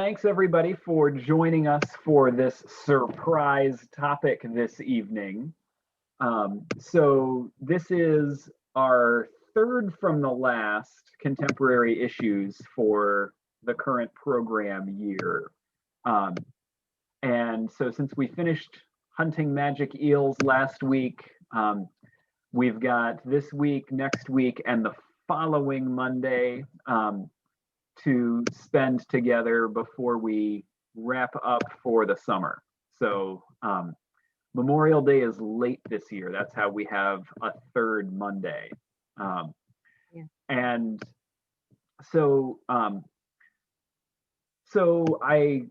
Thanks everybody for joining us for this surprise topic this evening. So this is our third from the last contemporary issues for the current program year. And so since we finished hunting magic eels last week, we've got this week, next week, and the following Monday to spend together before we wrap up for the summer. So Memorial Day is late this year. That's how we have a third Monday. And so I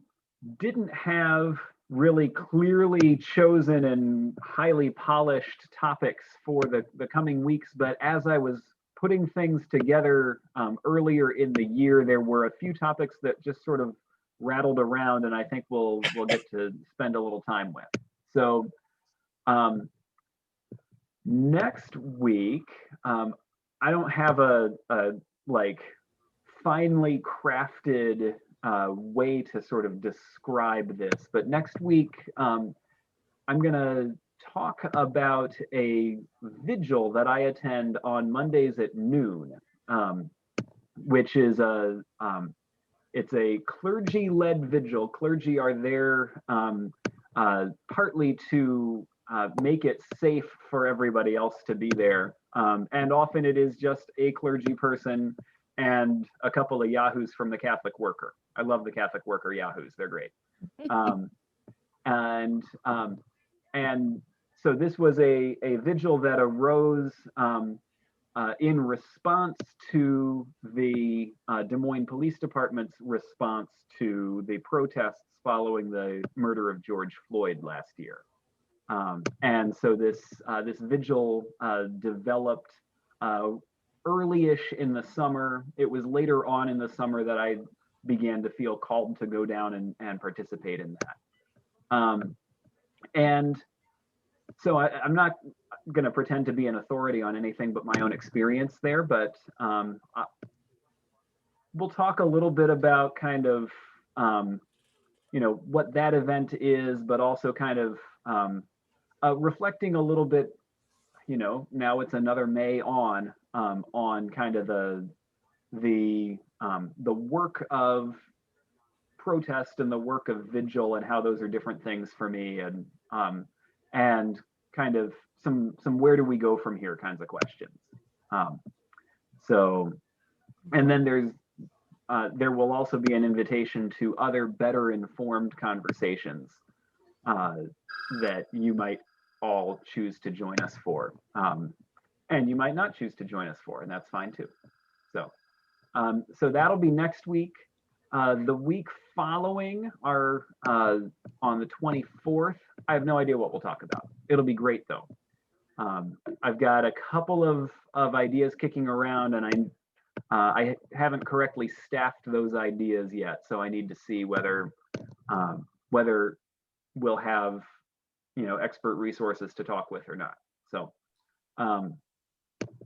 didn't have really clearly chosen and highly polished topics for the coming weeks, but as I was putting things together earlier in the year, there were a few topics that just sort of rattled around, and I think we'll get to spend a little time with. So next week, I don't have a like finely crafted way to sort of describe this, but next week I'm gonna talk about a vigil that I attend on Mondays at noon, which is it's a clergy-led vigil. Clergy are there partly to make it safe for everybody else to be there, and often it is just a clergy person and a couple of yahoos from the Catholic Worker. I love the Catholic Worker yahoos; they're great. And so this was a vigil that arose in response to the Des Moines Police Department's response to the protests following the murder of George Floyd last year. And so this vigil developed early-ish in the summer. It was later on in the summer that I began to feel called to go down and participate in that. And so I'm not going to pretend to be an authority on anything but my own experience there, but we'll talk a little bit about kind of, what that event is, but also kind of reflecting a little bit, now it's another May on kind of the work of protest and the work of vigil and how those are different things for me, and kind of some where do we go from here kinds of questions. So, and then there will also be an invitation to other better informed conversations that you might all choose to join us for, and you might not choose to join us for, and that's fine too. So, so that'll be next week. The week following are on the 24th. I have no idea what we'll talk about. It'll be great though. I've got a couple of ideas kicking around, and I haven't correctly staffed those ideas yet. So I need to see whether we'll have expert resources to talk with or not. So,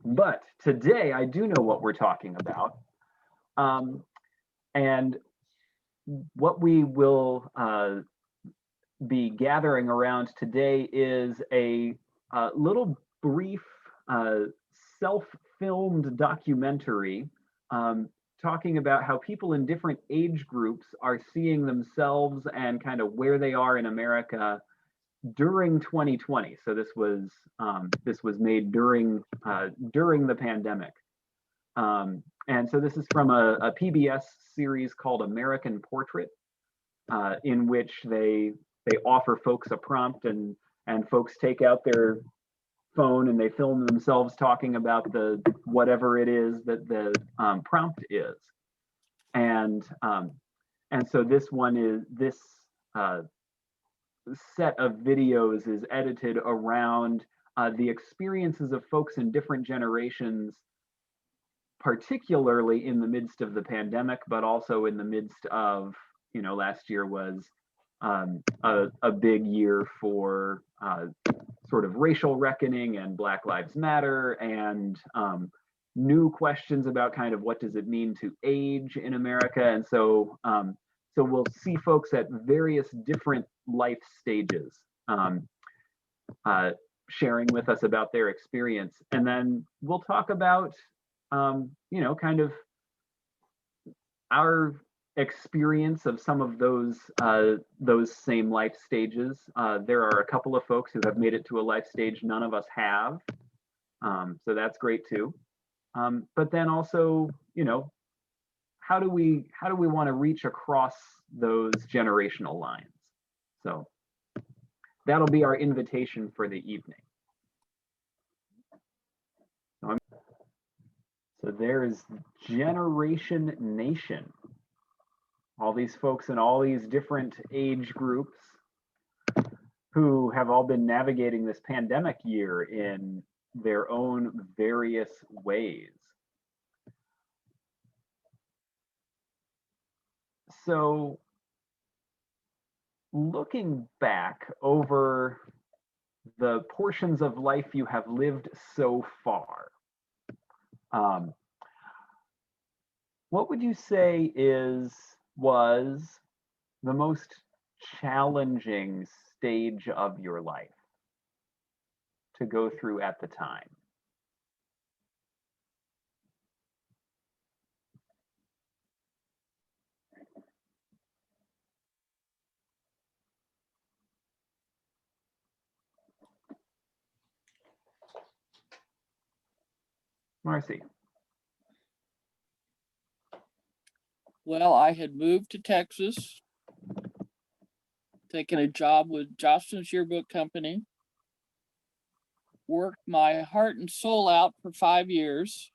but today I do know what we're talking about. And what we will be gathering around today is a little brief self-filmed documentary talking about how people in different age groups are seeing themselves and kind of where they are in America during 2020. So this was made during the pandemic. And so this is from a PBS series called American Portrait, in which they offer folks a prompt, and folks take out their phone and they film themselves talking about the whatever it is that the prompt is. And so this set of videos is edited around the experiences of folks in different generations, particularly in the midst of the pandemic, but also in the midst of, last year was a big year for sort of racial reckoning and Black Lives Matter, and new questions about kind of what does it mean to age in America. And so So we'll see folks at various different life stages, sharing with us about their experience. And then we'll talk about, kind of our experience of some of those same life stages. There are a couple of folks who have made it to a life stage none of us have, so that's great too. But then also, how do we want to reach across those generational lines? So that'll be our invitation for the evening. So there's Generation Nation. All these folks in all these different age groups who have all been navigating this pandemic year in their own various ways. So looking back over the portions of life you have lived so far, what would you say was the most challenging stage of your life to go through at the time? Marcy. Well, I had moved to Texas, taken a job with Jostens Yearbook Company, worked my heart and soul out for 5 years,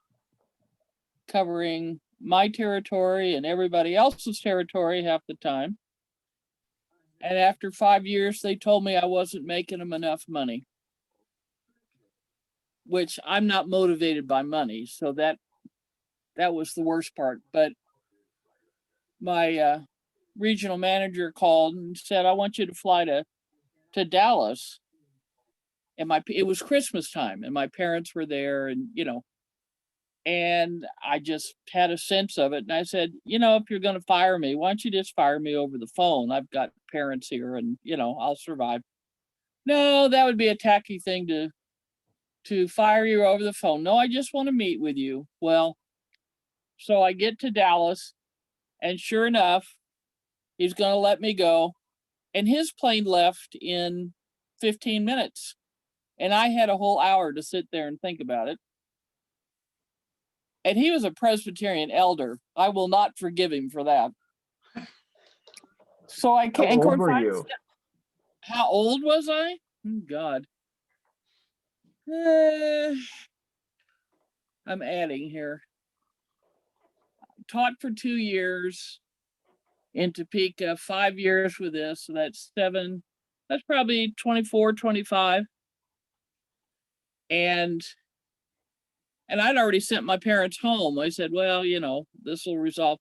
covering my territory and everybody else's territory half the time. And after 5 years, they told me I wasn't making them enough money, which I'm not motivated by money. So that was the worst part. But my regional manager called and said, I want you to fly to Dallas. And it was Christmas time and my parents were there, and and I just had a sense of it. And I said, if you're going to fire me, why don't you just fire me over the phone? I've got parents here and I'll survive. No, that would be a tacky thing to fire you over the phone. No, I just want to meet with you. Well, so I get to Dallas, and sure enough, he's going to let me go. And his plane left in 15 minutes. And I had a whole hour to sit there and think about it. And he was a Presbyterian elder. I will not forgive him for that. So I can't. How old were you? How old was I? Oh, God. I'm adding here. Taught for 2 years in Topeka, 5 years with this. So that's 7. That's probably 24, 25. And I'd already sent my parents home. I said, well, this will resolve.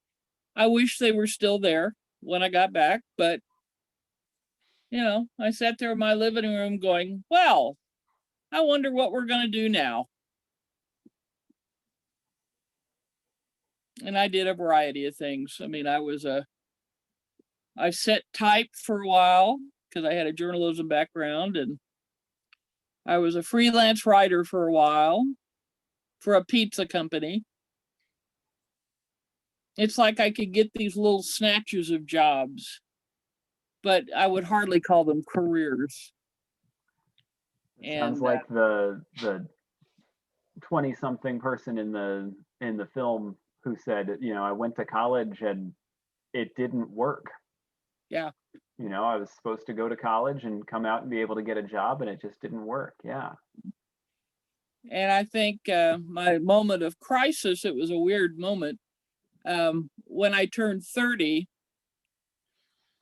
I wish they were still there when I got back, but I sat there in my living room going, well, I wonder what we're going to do now. And I did a variety of things. I mean, I set type for a while because I had a journalism background, and I was a freelance writer for a while for a pizza company. It's like I could get these little snatches of jobs, but I would hardly call them careers. Sounds like the 20-something person in the film who said, I went to college and it didn't work. Yeah. I was supposed to go to college and come out and be able to get a job, and it just didn't work. Yeah. And I think my moment of crisis, it was a weird moment. When I turned 30,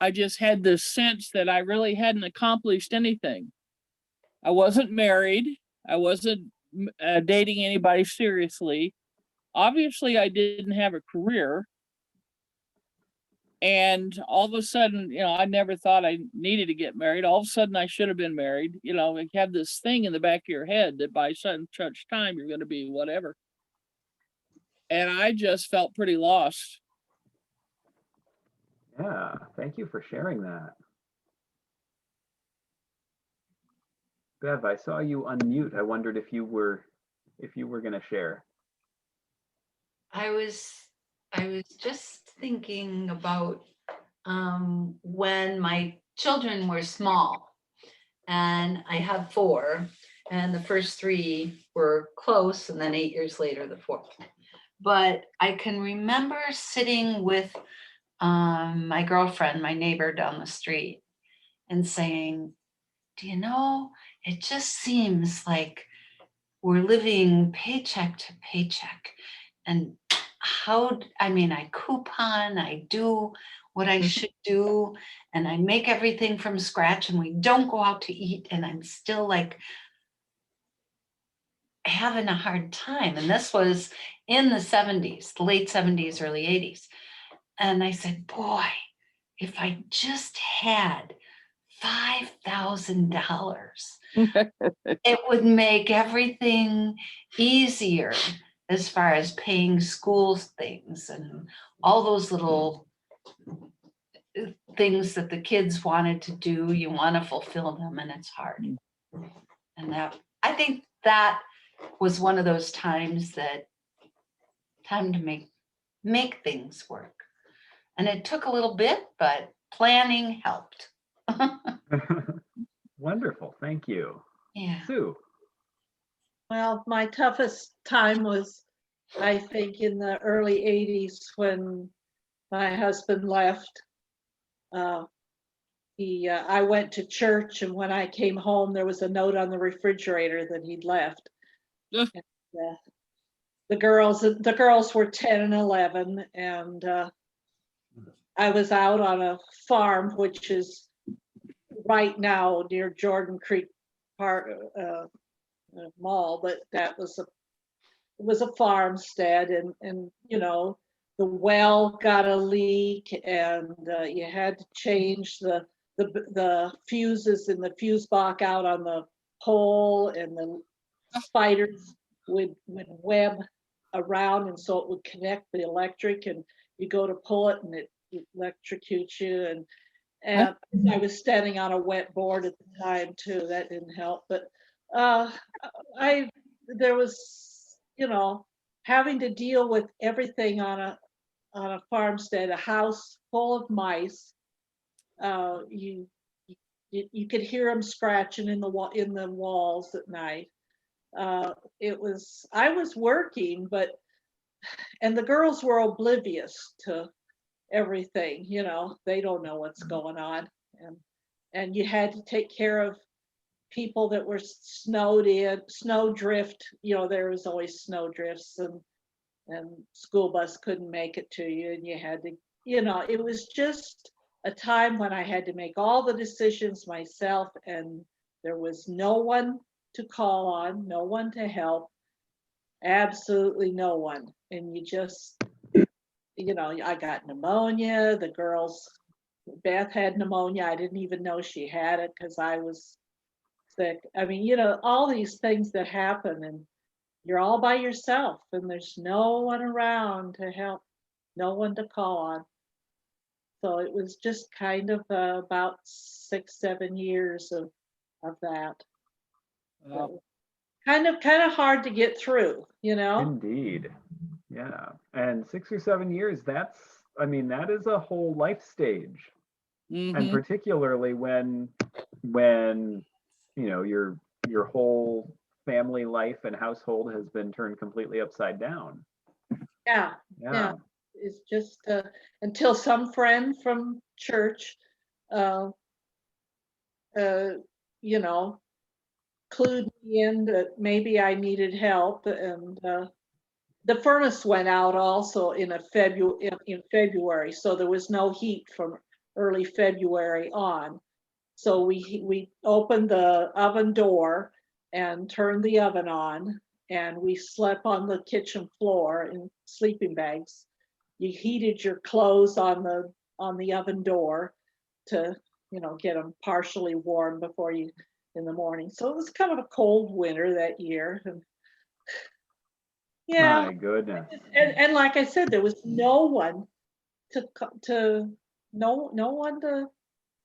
I just had this sense that I really hadn't accomplished anything. I wasn't married. I wasn't dating anybody seriously. Obviously, I didn't have a career. And all of a sudden, I never thought I needed to get married. All of a sudden, I should have been married. You have this thing in the back of your head that by such time, you're going to be whatever. And I just felt pretty lost. Yeah, thank you for sharing that. Bev, I saw you unmute. I wondered if you were going to share. I was just thinking about when my children were small, and I have 4, and the first 3 were close, and then 8 years later, the 4th. But I can remember sitting with my girlfriend, my neighbor down the street, and saying, do you know, it just seems like we're living paycheck to paycheck. And I coupon, I do what I should do, and I make everything from scratch, and we don't go out to eat, and I'm still like having a hard time. And this was in the 70s, the late 70s, early 80s. And I said, boy, if I just had $5,000, it would make everything easier as far as paying school things and all those little things that the kids wanted to do. You want to fulfill them, and it's hard. And I think that was one of those times to make things work. And it took a little bit, but planning helped. Wonderful, thank you. Yeah. Sue. Well, my toughest time was, I think, in the early 80s when my husband left. I went to church, and when I came home, there was a note on the refrigerator that he'd left. Ugh. And, the girls were 10 and 11, and I was out on a farm, which is right now near Jordan Creek Park Mall, but that was a farmstead, and the well got a leak, and you had to change the fuses in the fuse box out on the pole, and the spiders would web around, and so it would connect the electric, and you go to pull it and it electrocutes you, and I was standing on a wet board at the time too. That didn't help, but there was, having to deal with everything on a farmstead, a house full of mice. You could hear them scratching in the walls at night. I was working, and the girls were oblivious to everything. They don't know what's going on, and you had to take care of people that were snowed in, snowdrift. There was always snowdrifts, and school bus couldn't make it to you, and you had to, it was just a time when I had to make all the decisions myself, and there was no one to call on, no one to help, absolutely no one. And you just, I got pneumonia. The girls, Beth had pneumonia. I didn't even know she had it because I was sick. All these things that happen, and you're all by yourself, and there's no one around to help, no one to call on. So it was just kind of about 6-7 years of that. Wow. Kind of hard to get through, Indeed. Yeah. And 6 or 7 years, that is a whole life stage. And particularly when your whole family life and household has been turned completely upside down. Yeah. It's just until some friend from church clued me in that maybe I needed help, and the furnace went out also in February, so there was no heat from early February on. So we opened the oven door and turned the oven on, and we slept on the kitchen floor in sleeping bags. You heated your clothes on the oven door to get them partially warm before you in the morning. So it was kind of a cold winter that year. And My goodness. and like I said, there was no one to no one to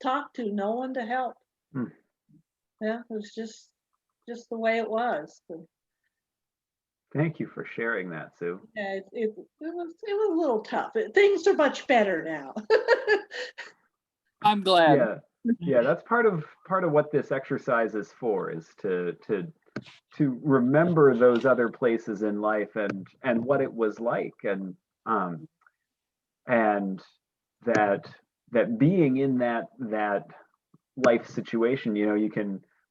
talk to, no one to help. Hmm. Yeah, it was just the way it was. And, Thank you for sharing that, Sue. yeah, it was a little tough. Things are much better now. I'm glad. Yeah, yeah, that's part of what this exercise is for, is to remember those other places in life and what it was like, um and that being in that life situation,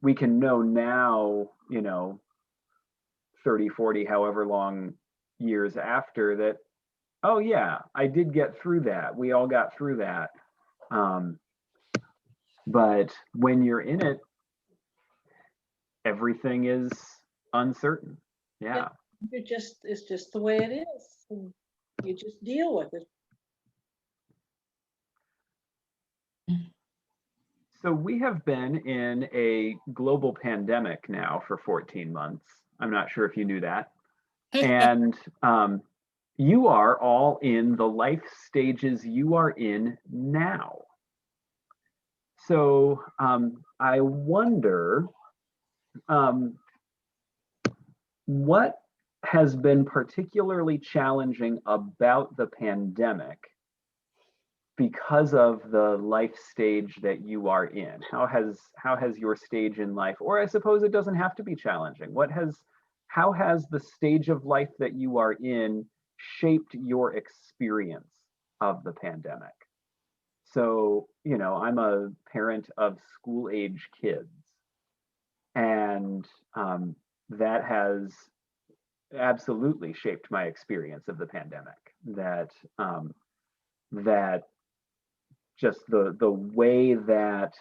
we can know now, 30, 40, however long years after that, oh yeah, I did get through that. We all got through that. But when you're in it, everything is uncertain. Yeah. It's just the way it is. And you just deal with it. So we have been in a global pandemic now for 14 months. I'm not sure if you knew that. And you are all in the life stages you are in now. So I wonder what has been particularly challenging about the pandemic because of the life stage that you are in. How has your stage in life, or I suppose it doesn't have to be challenging, how has the stage of life that you are in shaped your experience of the pandemic? So, I'm a parent of school age kids, and that has absolutely shaped my experience of the pandemic. That just the way that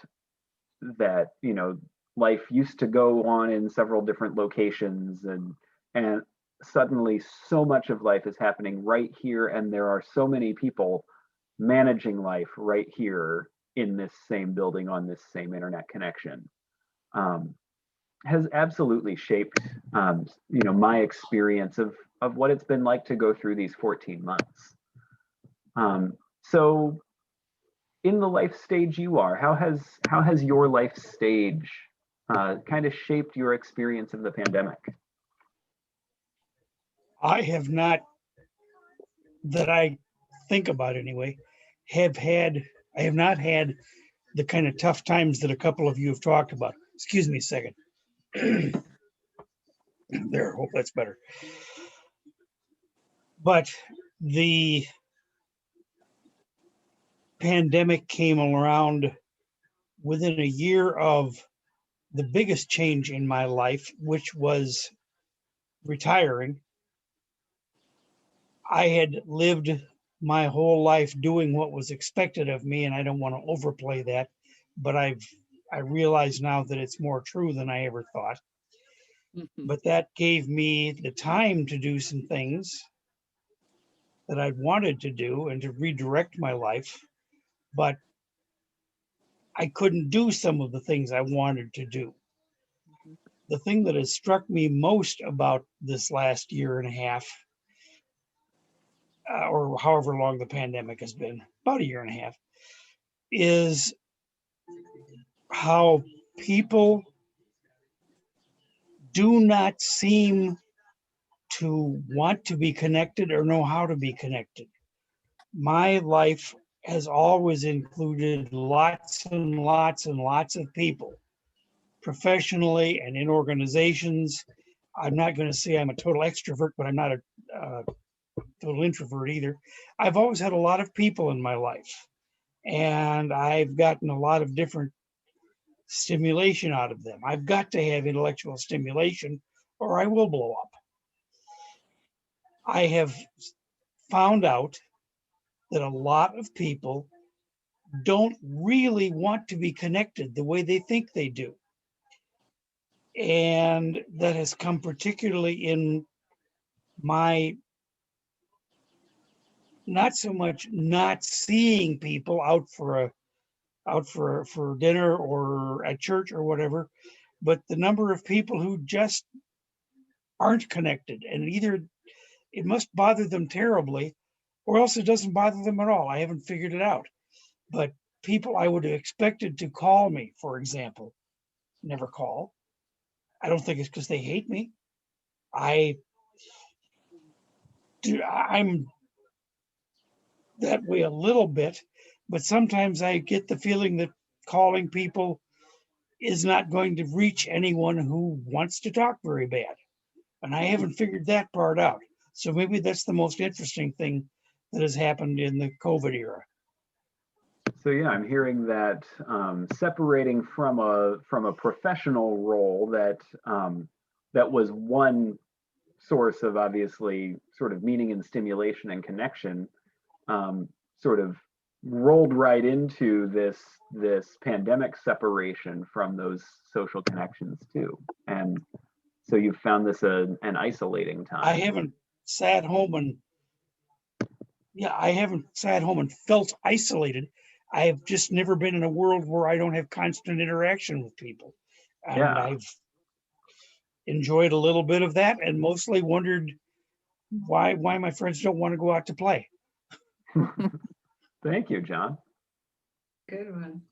life used to go on in several different locations, and suddenly so much of life is happening right here, and there are so many people managing life right here in this same building on this same internet connection, has absolutely shaped my experience of what it's been like to go through these 14 months. So in the life stage you are, how has your life stage kind of shaped your experience of the pandemic? I have not, that I think about anyway, I have not had the kind of tough times that a couple of you have talked about. Excuse me a second. There, hope that's better. But the pandemic came around within a year of the biggest change in my life, which was retiring. I had lived my whole life doing what was expected of me, and I don't want to overplay that, but I realize now that it's more true than I ever thought. But that gave me the time to do some things that I'd wanted to do and to redirect my life, but I couldn't do some of the things I wanted to do. The thing that has struck me most about this last year and a half, or however long the pandemic has been, about a year and a half, is how people do not seem to want to be connected or know how to be connected. My life has always included lots and lots and lots of people, professionally and in organizations. I'm not going to say I'm a total extrovert, but I'm not a total introvert either. I've always had a lot of people in my life, and I've gotten a lot of different stimulation out of them. I've got to have intellectual stimulation or I will blow up. I have found out that a lot of people don't really want to be connected the way they think they do. And that has come particularly in my not so much not seeing people out for dinner or at church or whatever, but the number of people who just aren't connected, and either it must bother them terribly or else it doesn't bother them at all. I haven't figured it out. But people I would have expected to call me, for example, never call. I don't think it's because they hate me. I'm that way a little bit, but sometimes I get the feeling that calling people is not going to reach anyone who wants to talk very bad. And I haven't figured that part out. So maybe that's the most interesting thing that has happened in the COVID era. So yeah, I'm hearing that separating from a professional role that was one source of obviously sort of meaning and stimulation and connection, sort of rolled right into this pandemic separation from those social connections too. And so you've found this an isolating time. I haven't sat home and felt isolated. I've just never been in a world where I don't have constant interaction with people. And Yeah. I've enjoyed a little bit of that and mostly wondered why my friends don't want to go out to play. Thank you, John. Good one.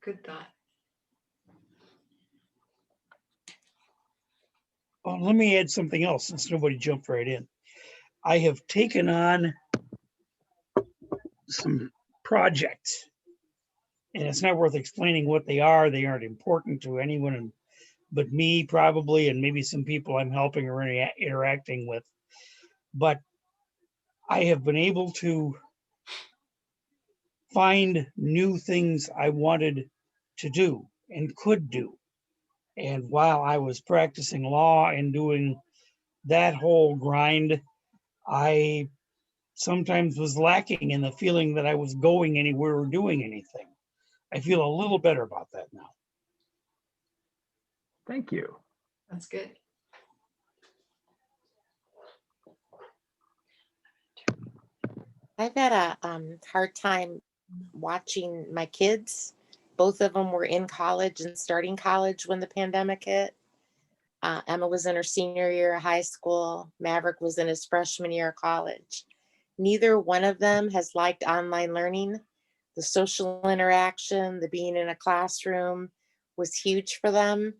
Good thought. Oh, let me add something else since nobody jumped right in. I have taken on some projects, and it's not worth explaining what they are. They aren't important to anyone but me, probably, and maybe some people I'm helping or interacting with. But I have been able to find new things I wanted to do and could do. And while I was practicing law and doing that whole grind, I sometimes was lacking in the feeling that I was going anywhere or doing anything. I feel a little better about that now. Thank you. That's good. I've had a hard time watching my kids. Both of them were in college and starting college when the pandemic hit. Emma was in her senior year of high school. Maverick was in his freshman year of college. Neither one of them has liked online learning. The social interaction, the being in a classroom was huge for them.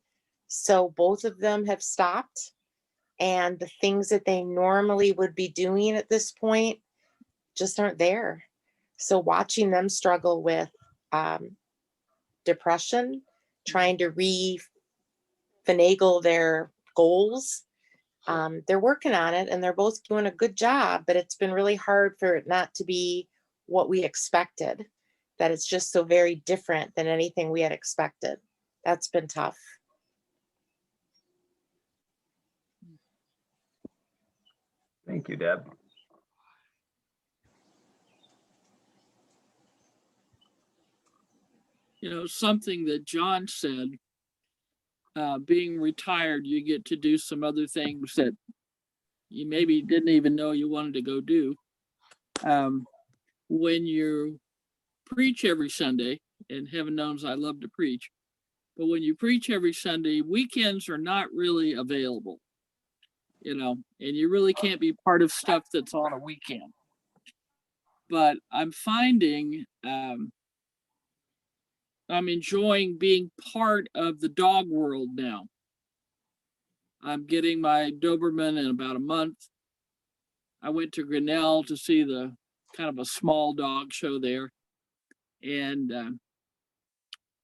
So both of them have stopped. And the things that they normally would be doing at this point just aren't there. So watching them struggle with depression, trying to finagle their goals. They're working on it and they're both doing a good job, but it's been really hard for it not to be what we expected, that it's just so very different than anything we had expected. That's been tough. Thank you, Deb. You know, something that John said, being retired, you get to do some other things that you maybe didn't even know you wanted to go do. When you preach every Sunday, and heaven knows I love to preach, but when you preach every Sunday, weekends are not really available, you know, and you really can't be part of stuff that's on a weekend. But I'm finding I'm enjoying being part of the dog world now. I'm getting my Doberman in about a month. I went to Grinnell to see the kind of a small dog show there. And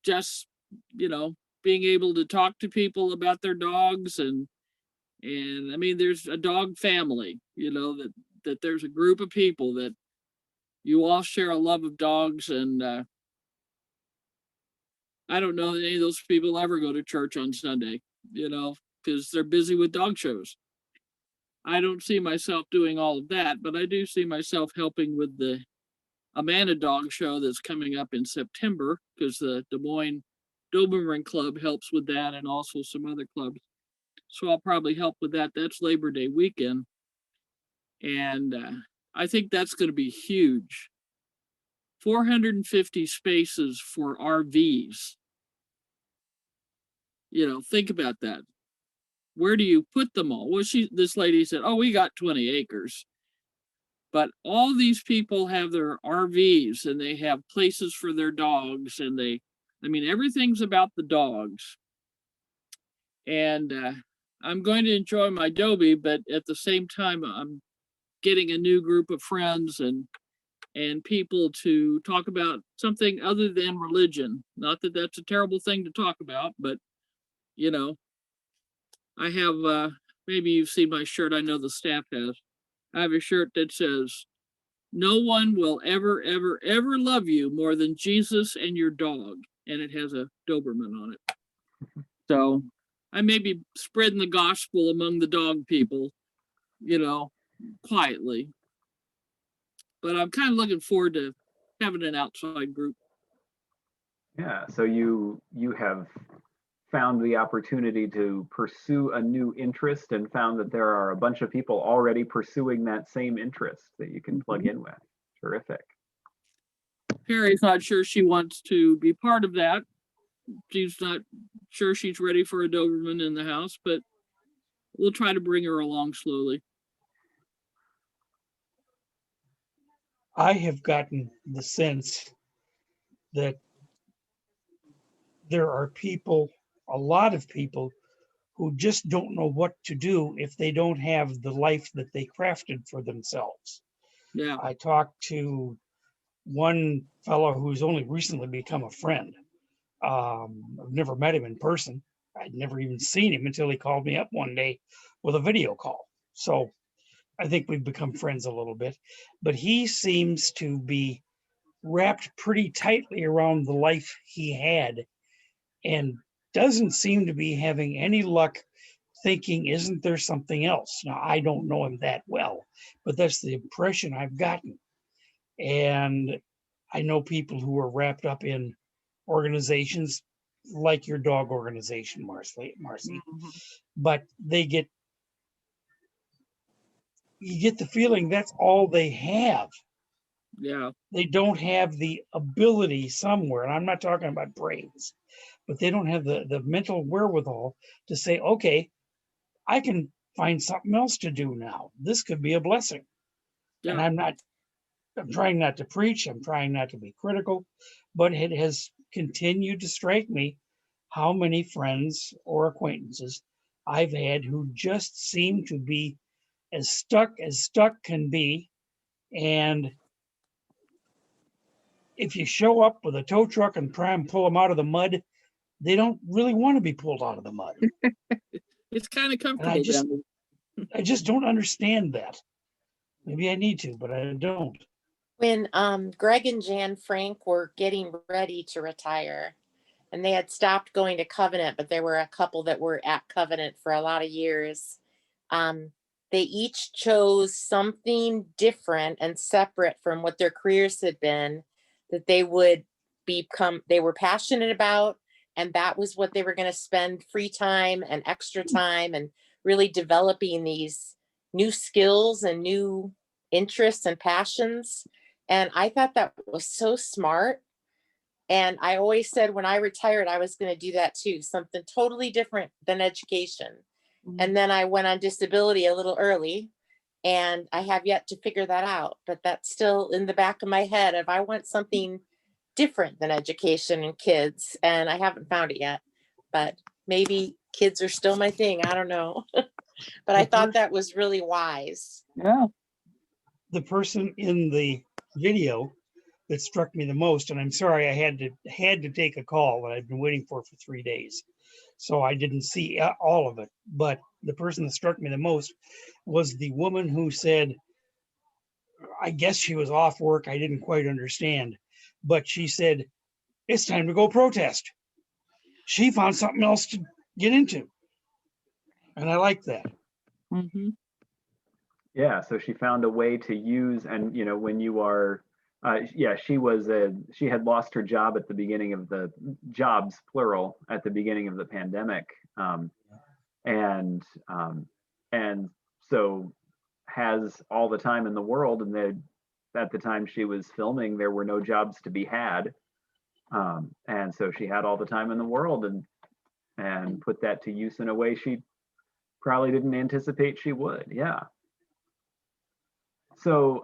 just, you know, being able to talk to people about their dogs and I mean, there's a dog family, you know, that there's a group of people that you all share a love of dogs. And I don't know that any of those people ever go to church on Sunday, you know, because they're busy with dog shows. I don't see myself doing all of that, but I do see myself helping with the Amanda Dog Show that's coming up in September, because the Des Moines Doberman Club helps with that and also some other clubs. So I'll probably help with that. That's Labor Day weekend. And I think that's going to be huge. 450 spaces for RVs. You know, think about that. Where do you put them all? Well, this lady said, oh, we got 20 acres. But all these people have their RVs and they have places for their dogs, and I mean, everything's about the dogs. And I'm going to enjoy my Dobie, but at the same time, I'm getting a new group of friends and people to talk about something other than religion. Not that that's a terrible thing to talk about, but you know, I have maybe you've seen my shirt. I know the staff has. I have a shirt that says, "No one will ever, ever, ever love you more than Jesus and your dog," and it has a Doberman on it. So I may be spreading the gospel among the dog people, you know, quietly. But I'm kind of looking forward to having an outside group. Yeah, so you have found the opportunity to pursue a new interest and found that there are a bunch of people already pursuing that same interest that you can plug in with. Terrific. Perry's not sure she wants to be part of that. She's not sure she's ready for a Doberman in the house, but we'll try to bring her along slowly. I have gotten the sense that there are people, a lot of people, who just don't know what to do if they don't have the life that they crafted for themselves. Yeah. I talked to one fellow who's only recently become a friend. I've never met him in person. I'd never even seen him until he called me up one day with a video call. So I think we've become friends a little bit, but he seems to be wrapped pretty tightly around the life he had and doesn't seem to be having any luck thinking, isn't there something else? Now, I don't know him that well, but that's the impression I've gotten. And I know people who are wrapped up in organizations like your dog organization, Marcy, but you get the feeling that's all they have. Yeah. They don't have the ability somewhere, and I'm not talking about brains, but they don't have the mental wherewithal to say, okay, I can find something else to do now. This could be a blessing. And Yeah. I'm trying not to preach, I'm trying not to be critical, but it has continued to strike me how many friends or acquaintances I've had who just seem to be as stuck can be. And if you show up with a tow truck and try and pull them out of the mud, they don't really want to be pulled out of the mud. It's kind of And comfortable down there. I just don't understand that. Maybe I need to, but I don't. When Greg and Jan Frank were getting ready to retire, and they had stopped going to Covenant, but there were a couple that were at Covenant for a lot of years. They each chose something different and separate from what their careers had been that they were passionate about, and that was what they were going to spend free time and extra time and really developing these new skills and new interests and passions. And I thought that was so smart. And I always said when I retired, I was going to do that too, something totally different than education. And then I went on disability a little early, and I have yet to figure that out. But that's still in the back of my head if I want something different than education and kids, and I haven't found it yet. But maybe kids are still my thing. I don't know. But I thought that was really wise. Yeah. The person in the video that struck me the most, and I'm sorry I had to take a call that I've been waiting for 3 days, so I didn't see all of it. But the person that struck me the most was the woman who said, I guess she was off work, I didn't quite understand, but she said, it's time to go protest. She found something else to get into, and I like that. Mm-hmm. Yeah, so she found a way to use, and you know, when you are, she had lost her job at the beginning of the jobs, plural, at the beginning of the pandemic, and so has all the time in the world. And at the time she was filming, there were no jobs to be had, and so she had all the time in the world, and put that to use in a way she probably didn't anticipate she would. Yeah. So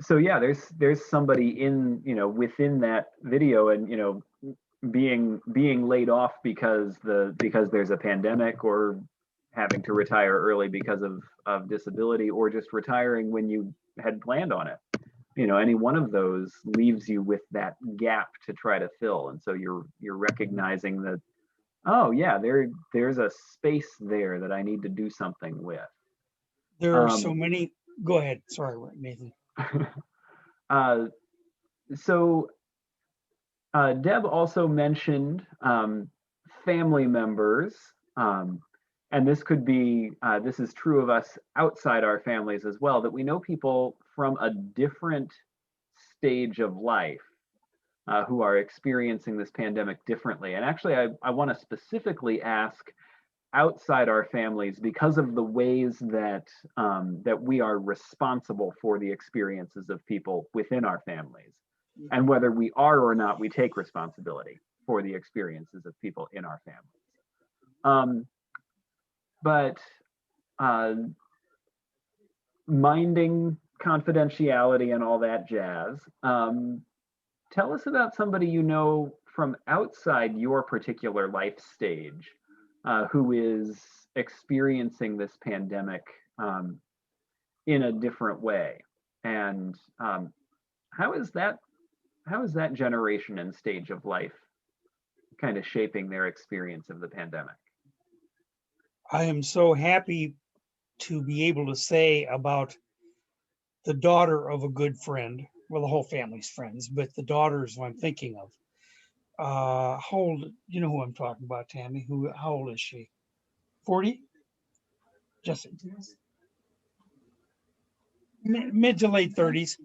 so yeah, there's somebody in, within that video, and being laid off because there's a pandemic, or having to retire early because of disability, or just retiring when you had planned on it. Any one of those leaves you with that gap to try to fill. And so you're recognizing that, oh yeah, there's a space there that I need to do something with. There are so many. Go ahead. Sorry, Nathan. So Deb also mentioned family members, and this could be, this is true of us outside our families as well, that we know people from a different stage of life who are experiencing this pandemic differently. And actually, I want to specifically ask outside our families, because of the ways that that we are responsible for the experiences of people within our families, and whether we are or not, we take responsibility for the experiences of people in our families. But minding confidentiality and all that jazz, tell us about somebody you know from outside your particular life stage who is experiencing this pandemic in a different way. And how is that generation and stage of life kind of shaping their experience of the pandemic? I am so happy to be able to say about the daughter of a good friend. Well, the whole family's friends, but the daughter is who I'm thinking of. How old? You know who I'm talking about, Tammy? How old is she? 40? Just mid to late 30s.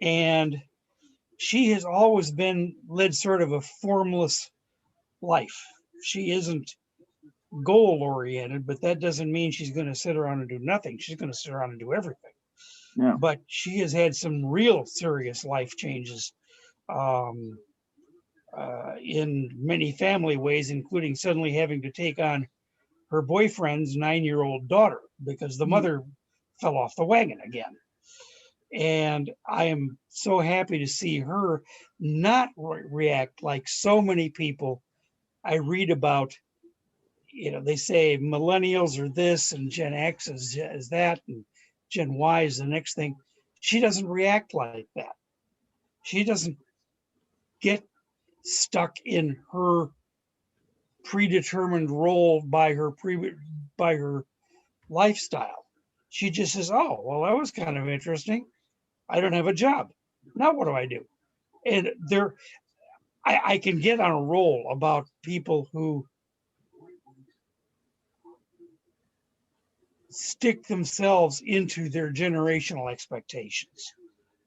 And she has always led sort of a formless life. She isn't goal oriented, but that doesn't mean she's going to sit around and do nothing. She's going to sit around and do everything. Yeah. But she has had some real serious life changes in many family ways, including suddenly having to take on her boyfriend's 9-year-old daughter because the mother fell off the wagon again. And I am so happy to see her not react like so many people I read about. They say millennials are this and Gen X is that and Gen Y is the next thing. She doesn't react like that. She doesn't get stuck in her predetermined role by her lifestyle. She just says, "Oh, well, that was kind of interesting. I don't have a job. Now what do I do?" And I can get on a roll about people who stick themselves into their generational expectations.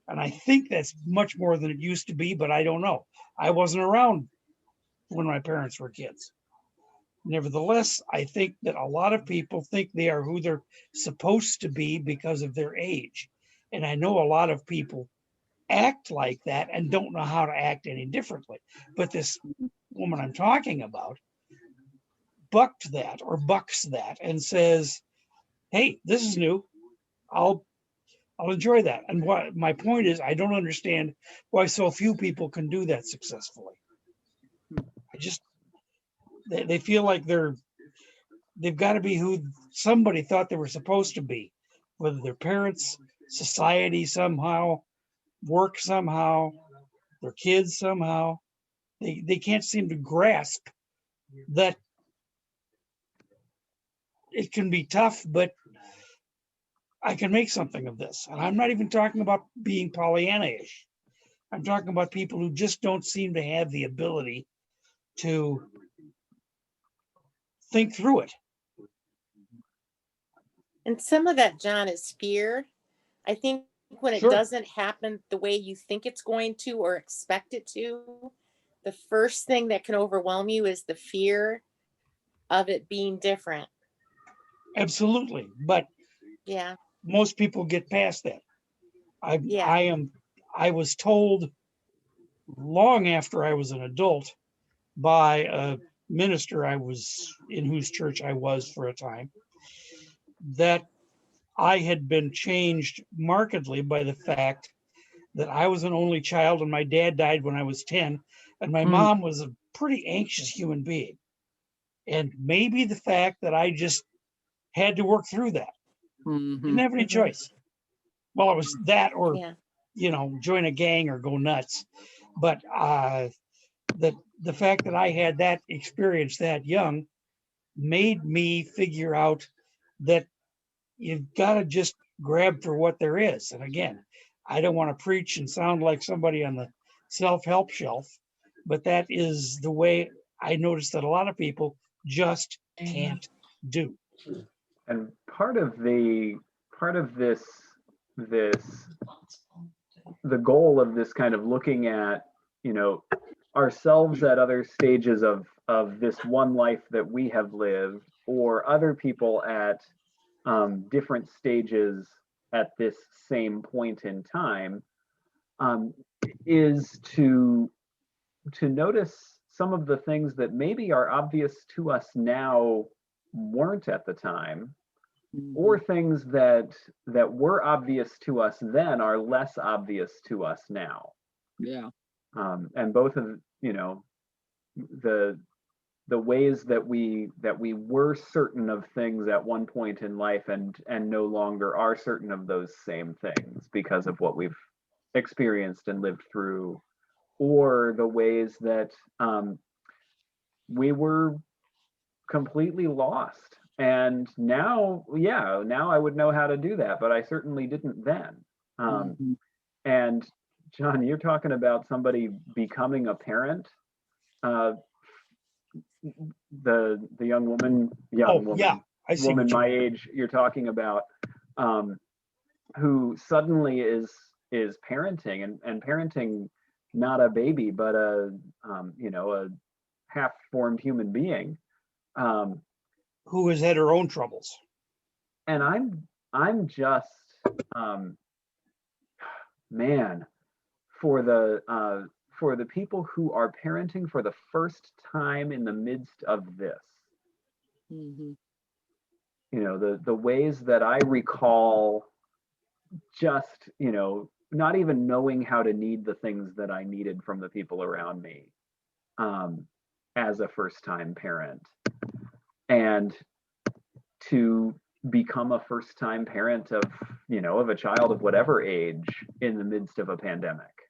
And I think that's much more than it used to be, but I don't know. I wasn't around when my parents were kids. Nevertheless, I think that a lot of people think they are who they're supposed to be because of their age. And I know a lot of people act like that and don't know how to act any differently. But this woman I'm talking about bucks that and says, "Hey, this is new. I'll enjoy that." And what my point is, I don't understand why so few people can do that successfully. They feel like they've got to be who somebody thought they were supposed to be, whether their parents, society somehow, work somehow, their kids somehow. They can't seem to grasp that it can be tough, but I can make something of this. And I'm not even talking about being Pollyanna-ish. I'm talking about people who just don't seem to have the ability to think through it. And some of that, John, is fear. I think when it Sure. doesn't happen the way you think it's going to or expect it to, the first thing that can overwhelm you is the fear of it being different. Absolutely. But Yeah. most people get past that. Yeah. I was told long after I was an adult by a minister I was in, whose church I was for a time, that I had been changed markedly by the fact that I was an only child and my dad died when I was 10, and my Mm. mom was a pretty anxious human being. And maybe the fact that I just had to work through that. Didn't Mhm. have any choice. Well, it was that or, Yeah. join a gang or go nuts. But the fact that I had that experience that young made me figure out that you've got to just grab for what there is. And again, I don't want to preach and sound like somebody on the self-help shelf, but that is the way I noticed that a lot of people just can't do. And part of this the goal of this kind of looking at, you know, ourselves at other stages of this one life that we have lived, or other people at different stages at this same point in time, is to notice some of the things that maybe are obvious to us now weren't at the time, or Mhm. things that were obvious to us then are less obvious to us now. Yeah. And both of, you know, the ways that we were certain of things at one point in life and no longer are certain of those same things because of what we've experienced and lived through, or the ways that we were completely lost. And now, yeah, now I would know how to do that, but I certainly didn't then. Mhm. And John, you're talking about somebody becoming a parent. Uh, the Oh, yeah, I see woman what you my mean. age you're talking about, um, who suddenly is parenting and parenting not a baby but a you know, a half-formed human being. Um, Who has had her own troubles. and I'm just um, man, for the people who are parenting for the first time in the midst of this, Mhm. you know, the ways that I recall just, you know, not even knowing how to need the things that I needed from the people around me, um, as a first time parent, and to become a first time parent of, you know, of a child of whatever age in the midst of a pandemic.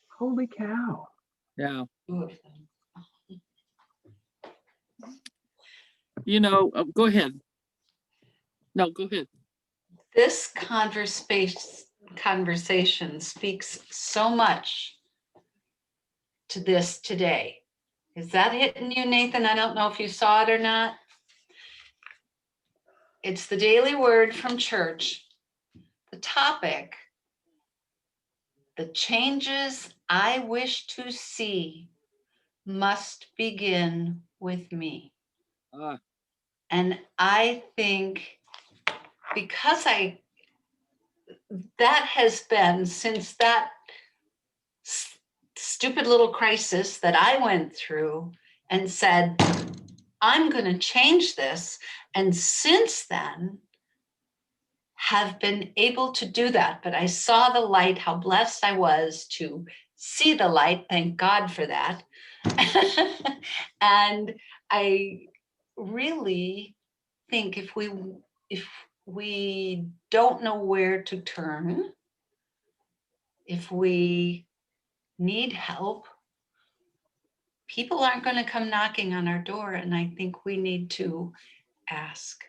Holy cow. Yeah. You know, go ahead. No, go ahead. This conversation speaks so much to this today. Is that hitting you, Nathan? I don't know if you saw it or not. It's the daily word from church. The topic, the changes I wish to see must begin with me. Ah, And I think because that has been since that stupid little crisis that I went through and said, I'm going to change this. And since then, have been able to do that. But I saw the light, how blessed I was to see the light. Thank God for that. And I really think if we don't know where to turn, if we need help, people aren't going to come knocking on our door. And I think we need to ask,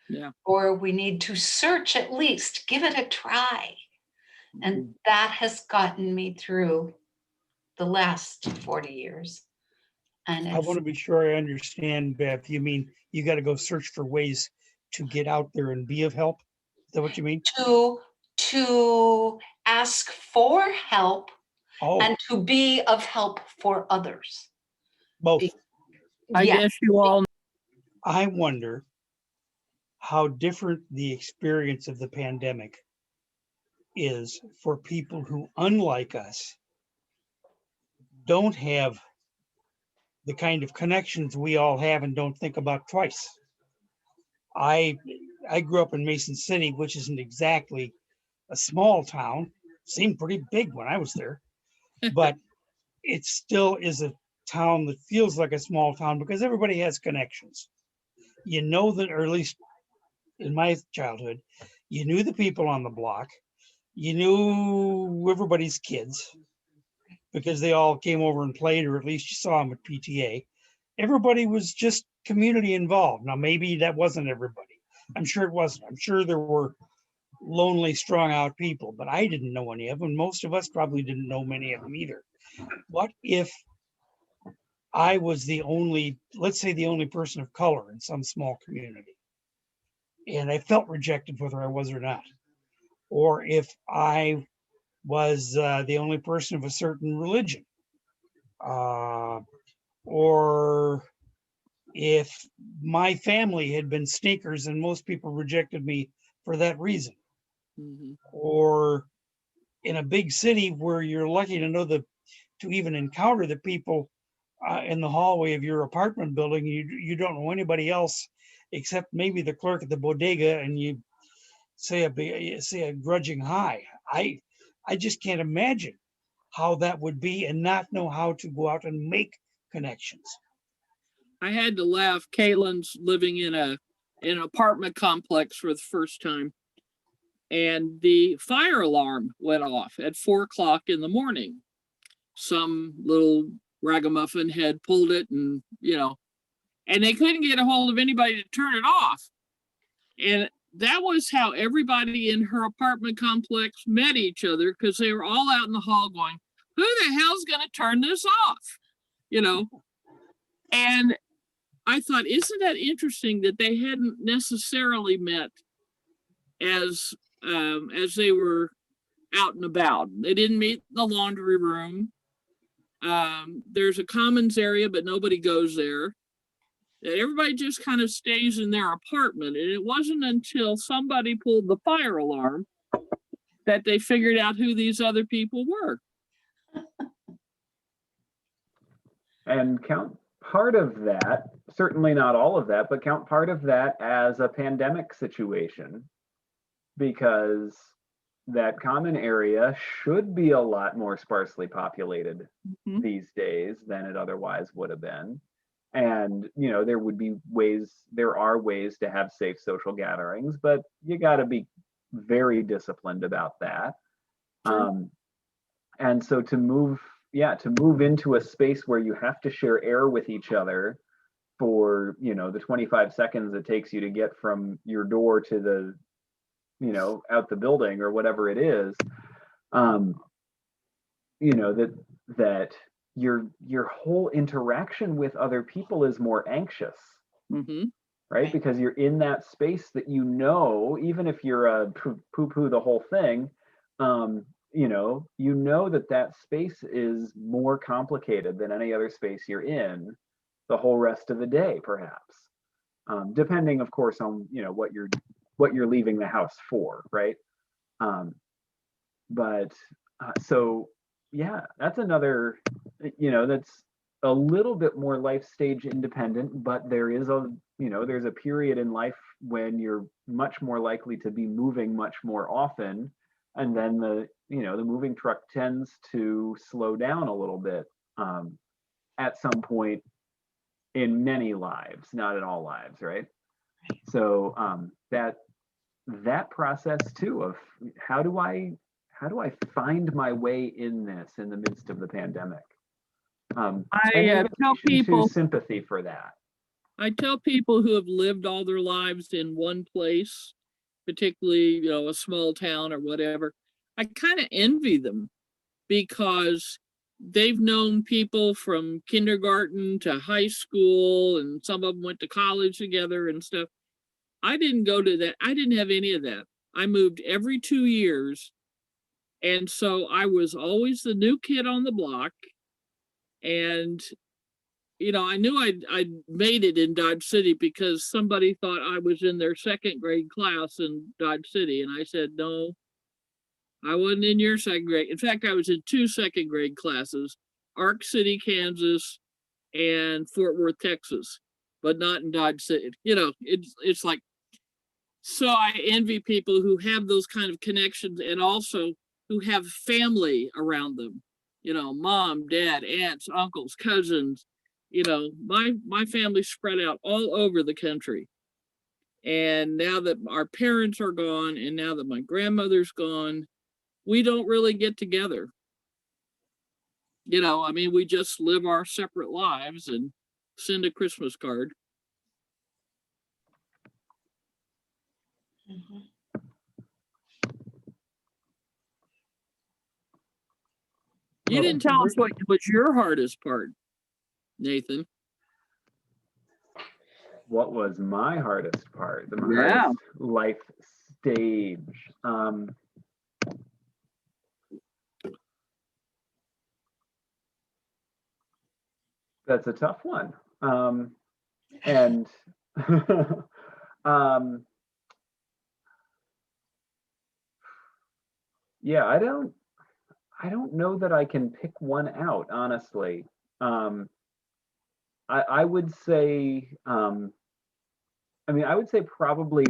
yeah. or we need to search, at least give it a try. And Mhm. that has gotten me through the last 40 years. And I want to be sure I understand, Beth. You mean you got to go search for ways to get out there and be of help? Is that what you mean? to ask for help Oh, and to be of help for others. both. I Yeah, guess you all. I wonder how different the experience of the pandemic is for people who, unlike us, don't have the kind of connections we all have and don't think about twice. I I grew up in Mason City, which isn't exactly a small town. Seemed pretty big when I was there, but it still is a town that feels like a small town because everybody has connections. You know that, or at least in my childhood, you knew the people on the block, you knew everybody's kids because they all came over and played, or at least you saw them at PTA. Everybody was just community involved. Now, maybe that wasn't everybody. I'm sure it wasn't. I'm sure there were lonely, strung out people, but I didn't know any of them. Most of us probably didn't know many of them either. What if I was the only, let's say, the only person of color in some small community, and I felt rejected whether I was or not? Or if I was the only person of a certain religion, or if my family had been sneakers and most people rejected me for that reason, Mhm. or in a big city where you're lucky to even encounter the people in the hallway of your apartment building, you don't know anybody else except maybe the clerk at the bodega, and you say a grudging hi. I just can't imagine how that would be and not know how to go out and make connections. I had to laugh. Caitlin's living in an apartment complex for the first time, and the fire alarm went off at 4 o'clock in the morning. Some little ragamuffin had pulled it, and and they couldn't get a hold of anybody to turn it off. And that was how everybody in her apartment complex met each other, because they were all out in the hall going, "Who the hell's going to turn this off?" And I thought, isn't that interesting that they hadn't necessarily met as they were out and about. They didn't meet in the laundry room. There's a commons area, but nobody goes there. Everybody just kind of stays in their apartment. And it wasn't until somebody pulled the fire alarm that they figured out who these other people were. And count part of that, certainly not all of that, but count part of that as a pandemic situation, because that common area should be a lot more sparsely populated Mhm. these days than it otherwise would have been. And there are ways to have safe social gatherings, but you got to be very disciplined about that. Sure. And so to move into a space where you have to share air with each other for the 25 seconds it takes you to get from your door to the out the building or whatever it is, that your whole interaction with other people is more anxious, Mm-hmm. right? Because you're in that space that even if you're a poo-poo the whole thing, that space is more complicated than any other space you're in the whole rest of the day, perhaps, depending, of course, on what you're leaving the house for, right? But so yeah, that's another, that's a little bit more life stage independent, but there's a period in life when you're much more likely to be moving much more often, and then the moving truck tends to slow down a little bit at some point in many lives, not in all lives, right? So that process too of how do I find my way in this in the midst of the pandemic? An I tell invitation people to sympathy for that. I tell people who have lived all their lives in one place, particularly, a small town or whatever, I kind of envy them, because they've known people from kindergarten to high school, and some of them went to college together and stuff. I didn't go to that. I didn't have any of that. I moved every 2 years. And so I was always the new kid on the block. And I knew I'd made it in Dodge City because somebody thought I was in their second grade class in Dodge City. And I said, no, I wasn't in your second grade. In fact, I was in 2 second grade classes, Ark City, Kansas, and Fort Worth, Texas, but not in Dodge City. It's like, So I envy people who have those kind of connections and also who have family around them. You know, mom, dad, aunts, uncles, cousins. You know, my family's spread out all over the country. And now that our parents are gone and now that my grandmother's gone, we don't really get together. You know, I mean, we just live our separate lives and send a Christmas card. Mhm. You Well, didn't tell us what was your hardest part, Nathan. what was my hardest part? The Yeah. hardest life stage. That's a tough one. And um, yeah, I don't know that I can pick one out, honestly. I would say, I would say probably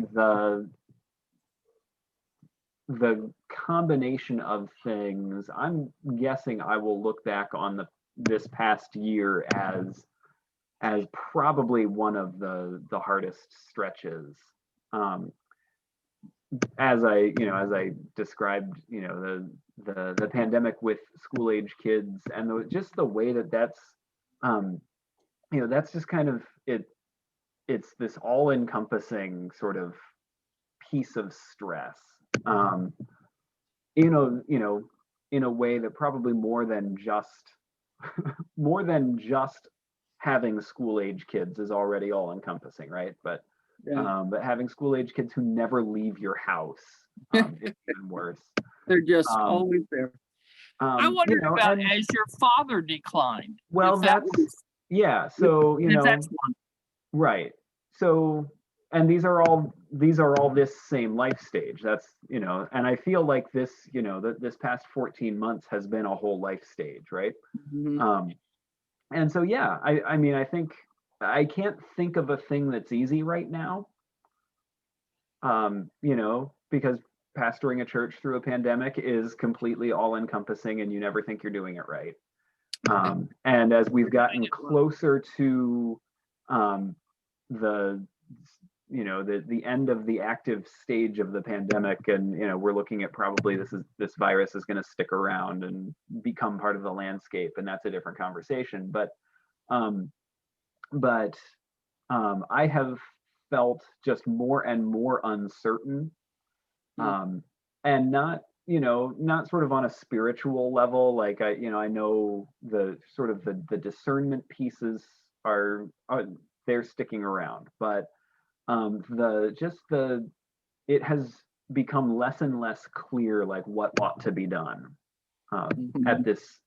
the combination of things. I'm guessing I will look back on this past year as probably one of the hardest stretches. As I described, the pandemic with school age kids and just the way that's that's just kind of it's this all encompassing sort of piece of stress. Um, in a way that probably more than just having school age kids is already all encompassing, right? But having school age kids who never leave your house is even worse. They're just Um, always there. I wondered about as your father declined. Well, yeah. So that's one. Right. So, and these are all this same life stage. That's and I feel like this this past 14 months has been a whole life stage, right? Mhm. And so yeah, I think I can't think of a thing that's easy right now. Because pastoring a church through a pandemic is completely all encompassing and you never think you're doing it right. And as we've gotten closer to the the end of the active stage of the pandemic, and we're looking at probably this virus is going to stick around and become part of the landscape, and that's a different conversation. Um, but I have felt just more and more uncertain, and not sort of on a spiritual level. Like I know the sort of the discernment pieces are they're sticking around, but it has become less and less clear like what ought to be done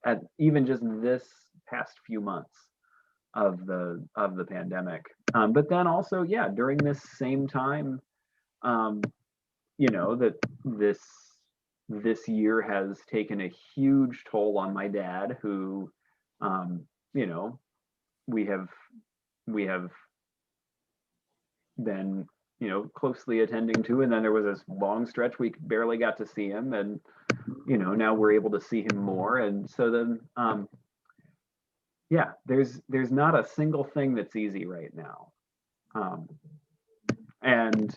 at even just this past few months of the pandemic. But then also, yeah, during this same time, that this year has taken a huge toll on my dad, who you know we have been closely attending to, and then there was this long stretch we barely got to see him, and now we're able to see him more. And so then yeah, there's not a single thing that's easy right now. And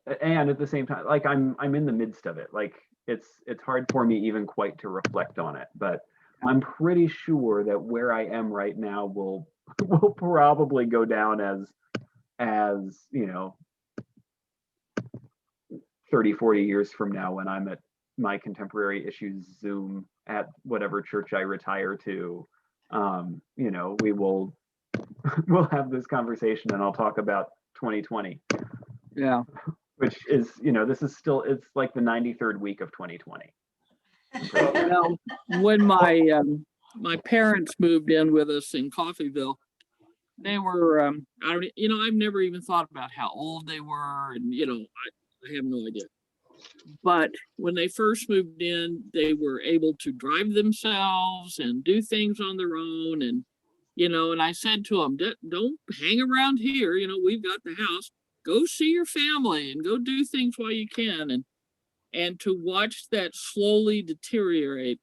at the same time, like I'm in the midst of it. Like it's hard for me even quite to reflect on it, but I'm pretty sure that where I am right now will probably go down as 30, 40 years from now, when I'm at my Contemporary Issues Zoom at whatever church I retire to. We'll have this conversation and I'll talk about 2020. Yeah. Which is, this is still, it's like the 93rd week of 2020. Well, when my parents moved in with us in Coffeyville, they were I've never even thought about how old they were, and I have no idea. But when they first moved in, they were able to drive themselves and do things on their own, and I said to them, don't hang around here. We've got the house. go see your family and go do things while you can. And to watch that slowly deteriorate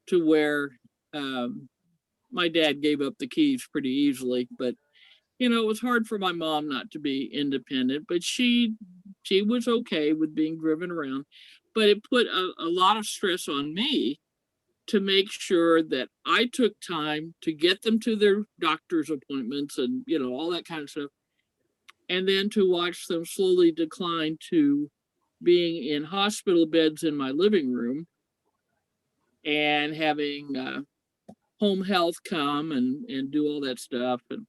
to where my dad gave up the keys pretty easily, but it was hard for my mom not to be independent, but she was okay with being driven around. But it put a lot of stress on me to make sure that I took time to get them to their doctor's appointments and, all that kind of stuff. And then to watch them slowly decline to being in hospital beds in my living room and having home health come and do all that stuff. And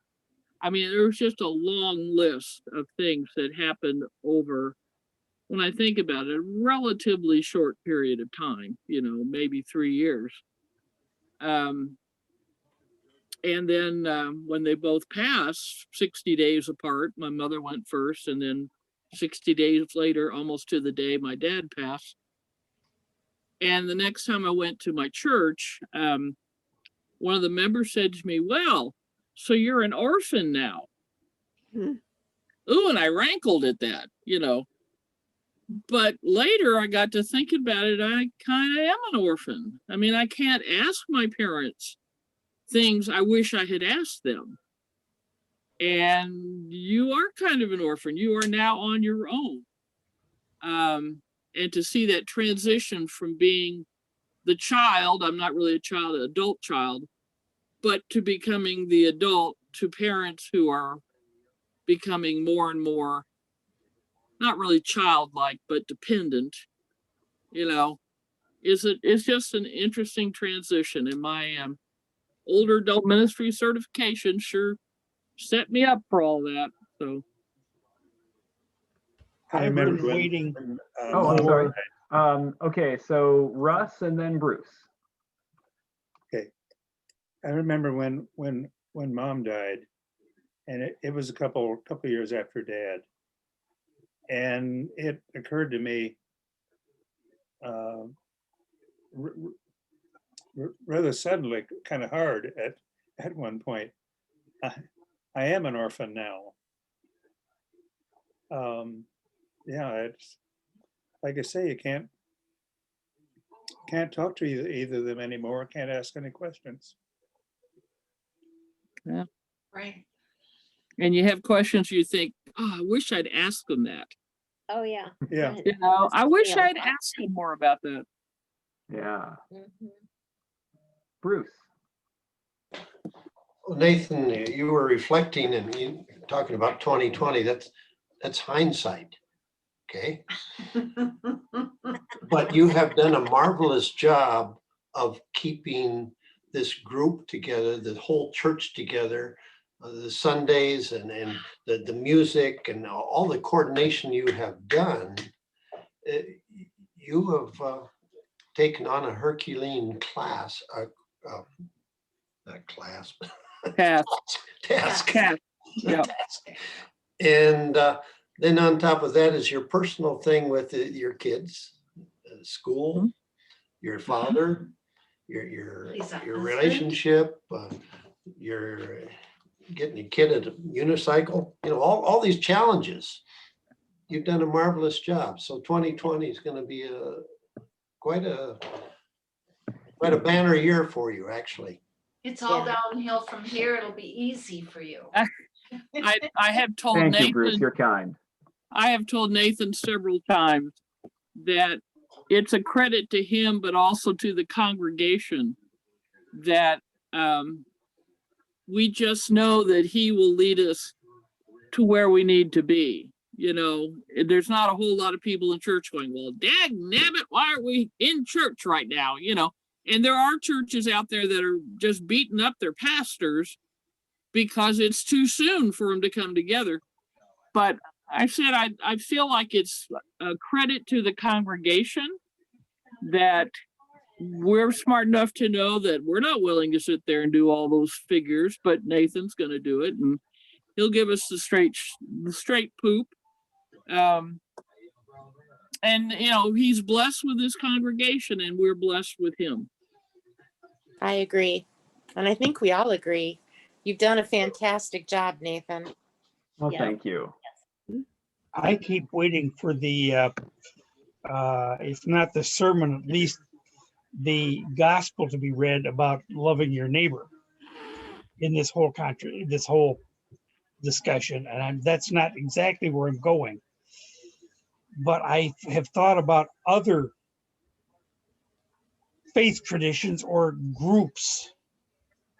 I mean, there was just a long list of things that happened over, when I think about it, a relatively short period of time, maybe 3 years. And then when they both passed 60 days apart, my mother went first, and then 60 days later, almost to the day, my dad passed. And the next time I went to my church, one of the members said to me, "Well, so you're an orphan now." Ooh, and I rankled at that, But later I got to think about it. I kind of am an orphan. I mean, I can't ask my parents things I wish I had asked them. And you are kind of an orphan. You are now on your own. And to see that transition from being the child, I'm not really a child, an adult child, but to becoming the adult to parents who are becoming more and more, not really childlike, but dependent, it's just an interesting transition. And my older adult ministry certification sure set me up for all that. So I remember remember when- waiting. Oh, I'm for- sorry. Okay, so Russ and then Bruce. I remember when mom died, and it was a couple years after dad. And it occurred to me rather suddenly, kind of hard at one point, I am an orphan now. Yeah, it's like I say, you can't talk to either of them anymore, can't ask any questions. Right. and you have questions you think, oh, I wish I'd asked them that. Oh, yeah. Yeah. I wish I'd asked them more about that. Yeah. Mhm. Bruce. Well, Nathan, you were reflecting and you talking about 2020. That's hindsight. Okay. But you have done a marvelous job of keeping this group together, the whole church together, the Sundays and the music and all the coordination you have done. You have taken on a Herculean class, not class, Pass. task. Pass. Yeah. And then on top of that is your personal thing with your kids, school, your father, your He's a husband. relationship, your getting a kid at a unicycle, all these challenges. You've done a marvelous job. So 2020 is going to be quite a banner year for you, actually. It's all Yeah. downhill from here. It'll be easy for you. I have told Thank Nathan, you, Bruce. You're kind. I have told Nathan several times that it's a credit to him, but also to the congregation that we just know that he will lead us to where we need to be. There's not a whole lot of people in church going, well, dag nabbit, why aren't we in church right now? And there are churches out there that are just beating up their pastors because it's too soon for them to come together. But I said, I feel like it's a credit to the congregation that we're smart enough to know that we're not willing to sit there and do all those figures, but Nathan's going to do it, and he'll give us the straight poop. And he's blessed with his congregation, and we're blessed with him. I agree. And I think we all agree. You've done a fantastic job, Nathan. Well, Yeah. thank you. I keep waiting for the, if not the sermon, at least the gospel to be read about loving your neighbor in this whole country, this whole discussion. And that's not exactly where I'm going. But I have thought about other faith traditions or groups.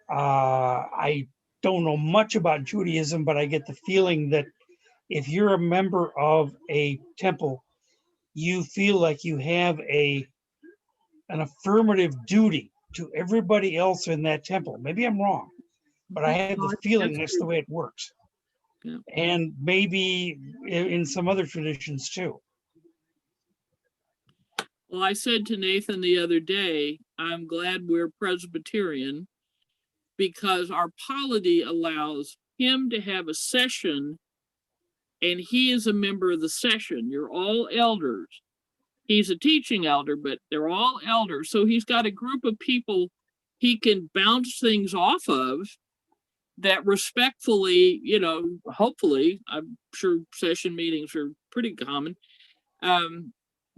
I don't know much about Judaism, but I get the feeling that if you're a member of a temple, you feel like you have an affirmative duty to everybody else in that temple. Maybe I'm wrong, but I have the feeling that's the way it works. Yeah. And maybe in some other traditions too. Well, I said to Nathan the other day, I'm glad we're Presbyterian because our polity allows him to have a session and he is a member of the session. You're all elders. He's a teaching elder, but they're all elders. So he's got a group of people he can bounce things off of that respectfully, you know, hopefully, I'm sure session meetings are pretty common,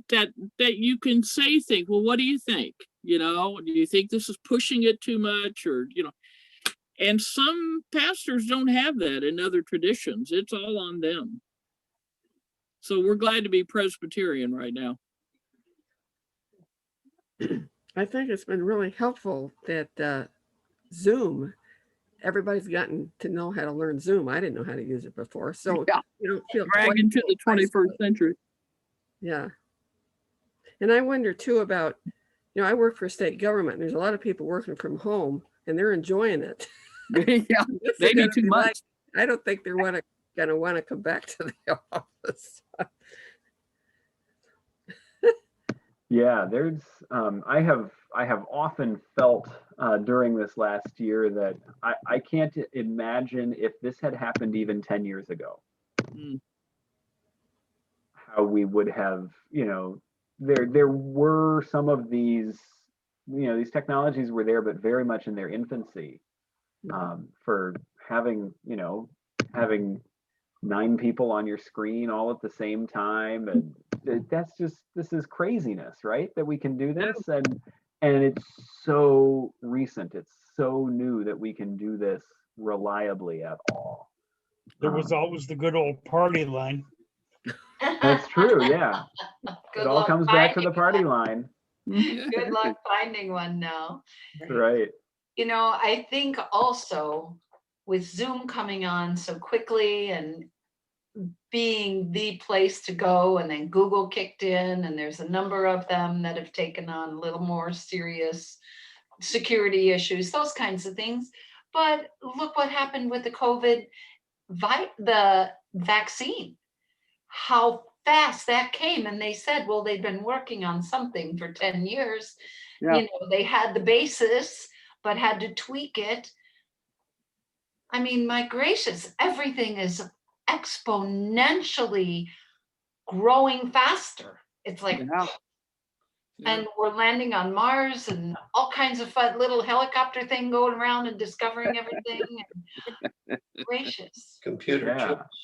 that you can say things, well, what do you think? You know, do you think this is pushing it too much? Or, you know, and some pastors don't have that in other traditions. It's all on them. So we're glad to be Presbyterian right now. I think it's been really helpful that Zoom, everybody's gotten to know how to learn Zoom. I didn't know how to use it before. So Yeah. you don't feel Drag into the 21st century. Yeah. And I wonder too about, you know, I work for state government. And there's a lot of people working from home and they're enjoying it. Yeah, maybe too much. I don't think they're gonna want to come back to the office. Yeah, there's I have often felt during this last year that I can't imagine if this had happened even 10 years ago. Mm. How we would have, you know, there were some of these, you know, these technologies were there, but very much in their infancy. For having, you know, having 9 people on your screen all at the same time, and that's just, this is craziness, right? That we can do this, and it's so recent, it's so new that we can do this reliably at all. There was always the good old party line. That's true, yeah. Good It all luck comes back to the finding party one. line. Good luck finding one now. Right. You know, I think also with Zoom coming on so quickly and being the place to go, and then Google kicked in, and there's a number of them that have taken on a little more serious security issues, those kinds of things. But look what happened with the COVID, the vaccine, how fast that came. And they said, well, they'd been working on something for 10 years. Yeah. You know, they had the basis, but had to tweak it. I mean, my gracious, everything is exponentially growing faster. It's like, Yeah. and we're landing on Mars and all kinds of fun little helicopter thing going around and discovering everything. And gracious. Computer Yeah. chips.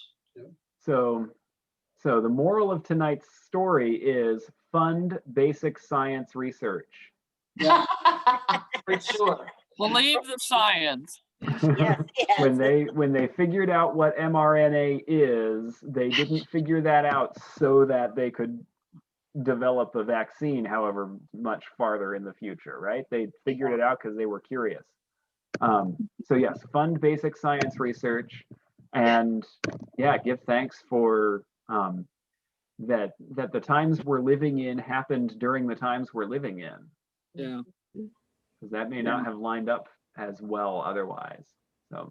So the moral of tonight's story is fund basic science research. Yeah. For sure. Believe the science. Yes, When yes. they figured out what mRNA is, they didn't figure that out so that they could develop a vaccine however much farther in the future, right? They figured it out because they were curious. So yes, fund basic science research, and yeah, give thanks for that the times we're living in happened during the times we're living in, Yeah. because that may not have lined up as well otherwise.